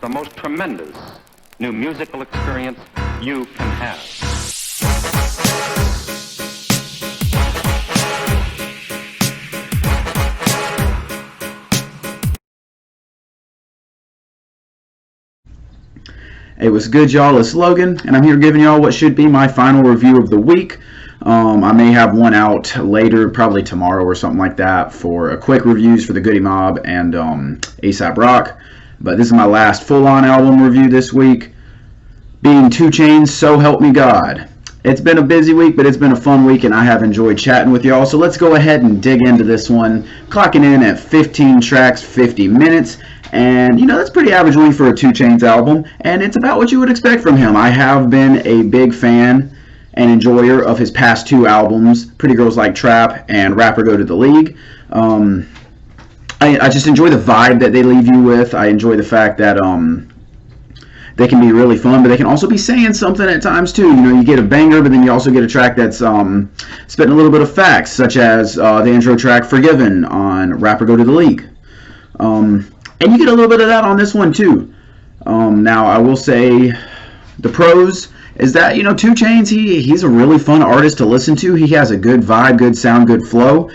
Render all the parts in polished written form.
the most tremendous new musical experience you can have. Hey, what's good, y'all? It's Logan, and I'm here giving y'all what should be my final review of the week. I may have one out later, probably tomorrow or something like that, for a quick reviews for the Goody Mob and A$AP Rock. But this is my last full-on album review this week, being 2 Chainz, So Help Me God. It's been a busy week, but it's been a fun week, and I have enjoyed chatting with y'all. So let's go ahead and dig into this one, clocking in at 15 tracks, 50 minutes. And, you know, that's pretty average length for a 2 Chainz album, and it's about what you would expect from him. I have been a big fan and enjoyer of his past 2 albums, Pretty Girls Like Trap and Rapper Go to the League. I just enjoy the vibe that they leave you with. I enjoy the fact that they can be really fun, but they can also be saying something at times too. You know, you get a banger, but then you also get a track that's spitting a little bit of facts, such as the intro track Forgiven on Rapper Go to the League. And you get a little bit of that on this one too. Now, I will say the pros is that, you know, 2 Chainz, he's a really fun artist to listen to. He has a good vibe, good sound, good flow.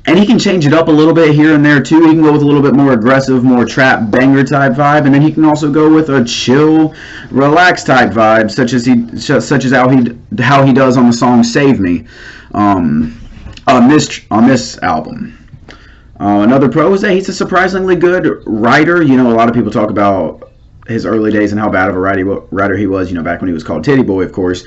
And he can change it up a little bit here and there too. He can go with a little bit more aggressive, more trap banger type vibe, and then he can also go with a chill, relaxed type vibe, such as how he does on the song "Save Me" on this album. Another pro is that he's a surprisingly good writer. You know, a lot of people talk about his early days and how bad of a writer he was, you know, back when he was called Titty Boy, of course.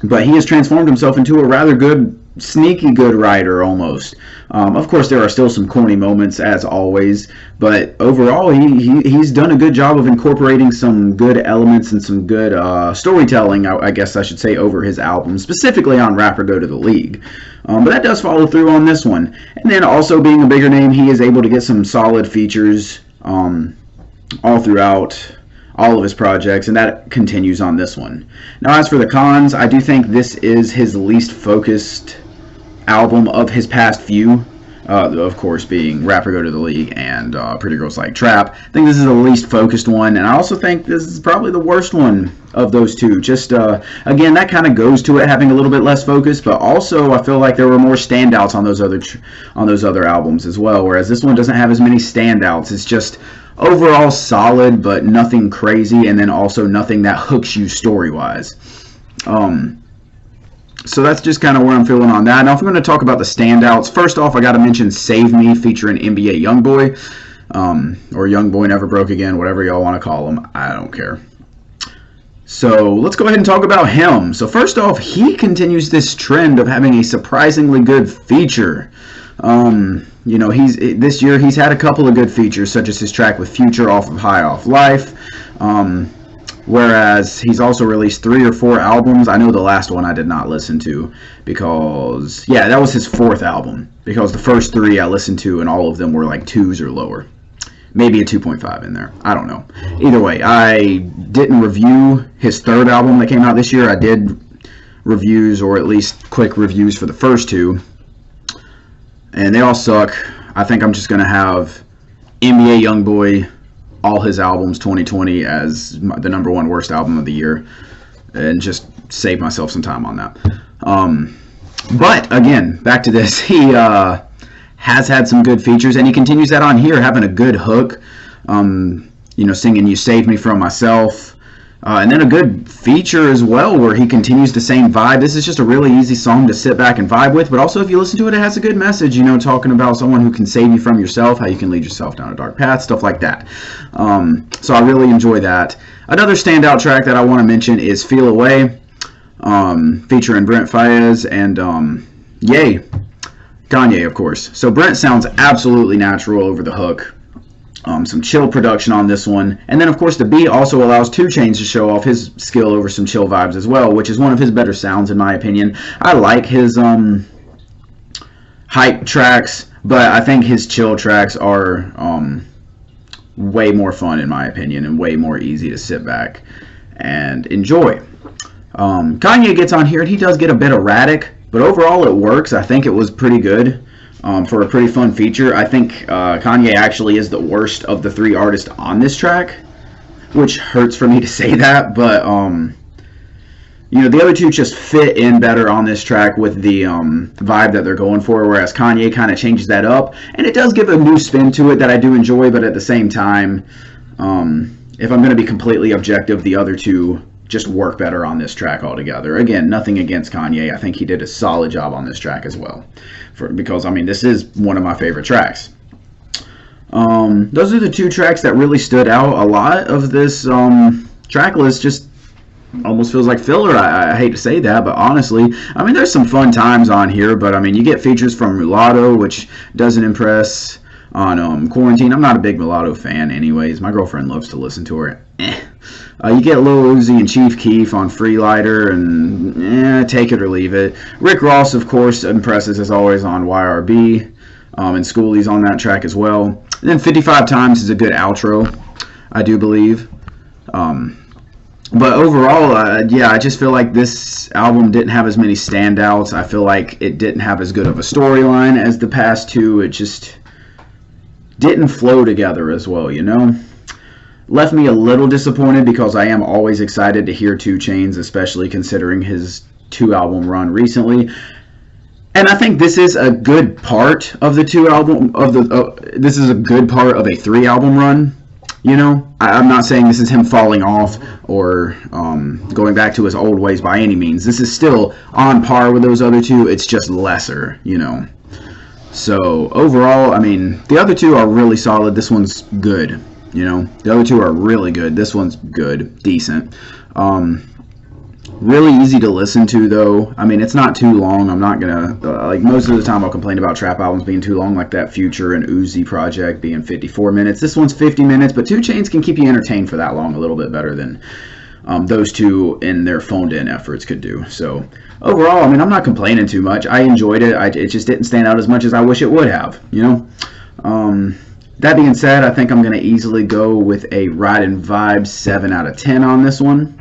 But he has transformed himself into a rather good, sneaky good writer almost. Of course, there are still some corny moments, as always, but overall, he's done a good job of incorporating some good elements and some good storytelling, I guess I should say, over his album, specifically on Rapper Go to the League. But that does follow through on this one. And then also being a bigger name, he is able to get some solid features all throughout all of his projects, and that continues on this one. Now, as for the cons, I do think this is his least focused album of his past few, of course being Rapper Go to the League and Pretty Girls Like Trap. I think this is the least focused one, and I also think this is probably the worst one of those 2. Just, again, that kind of goes to it having a little bit less focus, but also I feel like there were more standouts on those other albums as well, whereas this one doesn't have as many standouts. It's just overall solid, but nothing crazy, and then also nothing that hooks you story-wise. So that's just kind of where I'm feeling on that. Now, if I'm going to talk about the standouts, first off, I got to mention Save Me featuring NBA Youngboy, or Youngboy Never Broke Again, whatever y'all want to call him. I don't care. So let's go ahead and talk about him. So first off, he continues this trend of having a surprisingly good feature. You know, this year he's had a couple of good features, such as his track with Future off of High Off Life. Whereas he's also released 3 or 4 albums. I know the last one I did not listen to because, yeah, that was his 4th album. Because the first 3 I listened to and all of them were like 2s or lower. Maybe a 2.5 in there. I don't know. Either way, I didn't review his 3rd album that came out this year. I did reviews, or at least quick reviews, for the first 2. And they all suck. I think I'm just going to have NBA Youngboy, all his albums 2020 as the #1 worst album of the year, and just save myself some time on that. But again, back to this. He has had some good features, and he continues that on here, having a good hook. You know, singing "You Saved Me From Myself." And then a good feature as well, where he continues the same vibe. This is just a really easy song to sit back and vibe with, but also if you listen to it, it has a good message, you know, talking about someone who can save you from yourself, how you can lead yourself down a dark path, stuff like that. So I really enjoy that. Another standout track that I want to mention is Feel Away, featuring Brent Faiyaz and Kanye, of course. So Brent sounds absolutely natural over the hook. Some chill production on this one. And then, of course, the beat also allows 2 Chainz to show off his skill over some chill vibes as well, which is one of his better sounds, in my opinion. I like his hype tracks, but I think his chill tracks are way more fun, in my opinion, and way more easy to sit back and enjoy. Kanye gets on here, and he does get a bit erratic, but overall it works. I think it was pretty good. for a pretty fun feature. I think Kanye actually is the worst of the 3 artists on this track, which hurts for me to say that, but you know, the other 2 just fit in better on this track with the vibe that they're going for, whereas Kanye kind of changes that up, and it does give a new spin to it that I do enjoy, but at the same time, if I'm going to be completely objective, the other 2 just work better on this track altogether. Again, nothing against Kanye. I think he did a solid job on this track as well, because, I mean, this is one of my favorite tracks. Those are the 2 tracks that really stood out. A lot of this track list just almost feels like filler. I hate to say that, but honestly, I mean, there's some fun times on here, but I mean, you get features from Mulatto, which doesn't impress on Quarantine. I'm not a big Mulatto fan anyways. My girlfriend loves to listen to her. You get Lil Uzi and Chief Keef on Freelighter, and take it or leave it. Rick Ross, of course, impresses as always on YRB, and Schoolie's on that track as well. And then 55 Times is a good outro, I do believe. But overall, yeah, I just feel like this album didn't have as many standouts. I feel like it didn't have as good of a storyline as the past 2. It just didn't flow together as well, you know? Left me a little disappointed because I am always excited to hear 2 Chainz, especially considering his 2-album run recently. And I think this is a good part of the 2-album, this is a good part of a 3-album run. You know, I'm not saying this is him falling off or going back to his old ways by any means. This is still on par with those other 2. It's just lesser, you know. So, overall, I mean, the other 2 are really solid. This one's good, you know. The other 2 are really good. This one's good, decent. Really easy to listen to, though. I mean, it's not too long. I'm not gonna like, most of the time I'll complain about trap albums being too long, like that Future and Uzi project being 54 minutes. This one's 50 minutes, but 2 Chainz can keep you entertained for that long a little bit better than those 2 in their phoned-in efforts could do. So overall, I mean, I'm not complaining too much. I enjoyed it. It just didn't stand out as much as I wish it would have, you know. That being said, I think I'm gonna easily go with a Ride and Vibe 7 out of 10 on this one.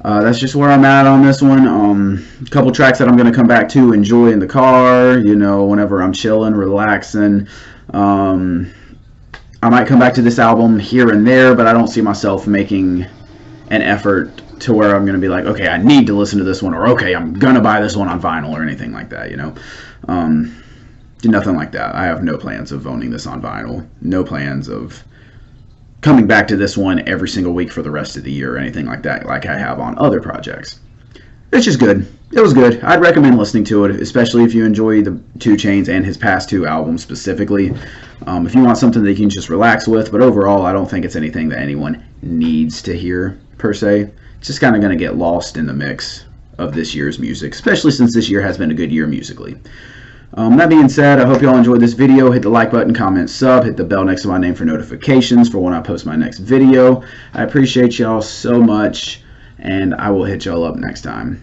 That's just where I'm at on this one. A couple tracks that I'm going to come back to, enjoy in the car, you know, whenever I'm chilling, relaxing. I might come back to this album here and there, but I don't see myself making an effort to where I'm going to be like, okay, I need to listen to this one, or okay, I'm going to buy this one on vinyl or anything like that, you know. Nothing like that. I have no plans of owning this on vinyl. No plans of coming back to this one every single week for the rest of the year or anything like that, like I have on other projects. It's just good. It was good. I'd recommend listening to it, especially if you enjoy the 2 Chainz and his past 2 albums specifically. If you want something that you can just relax with, but overall, I don't think it's anything that anyone needs to hear, per se. It's just kind of going to get lost in the mix of this year's music, especially since this year has been a good year musically. That being said, I hope you all enjoyed this video. Hit the like button, comment, sub, hit the bell next to my name for notifications for when I post my next video. I appreciate y'all so much, and I will hit y'all up next time.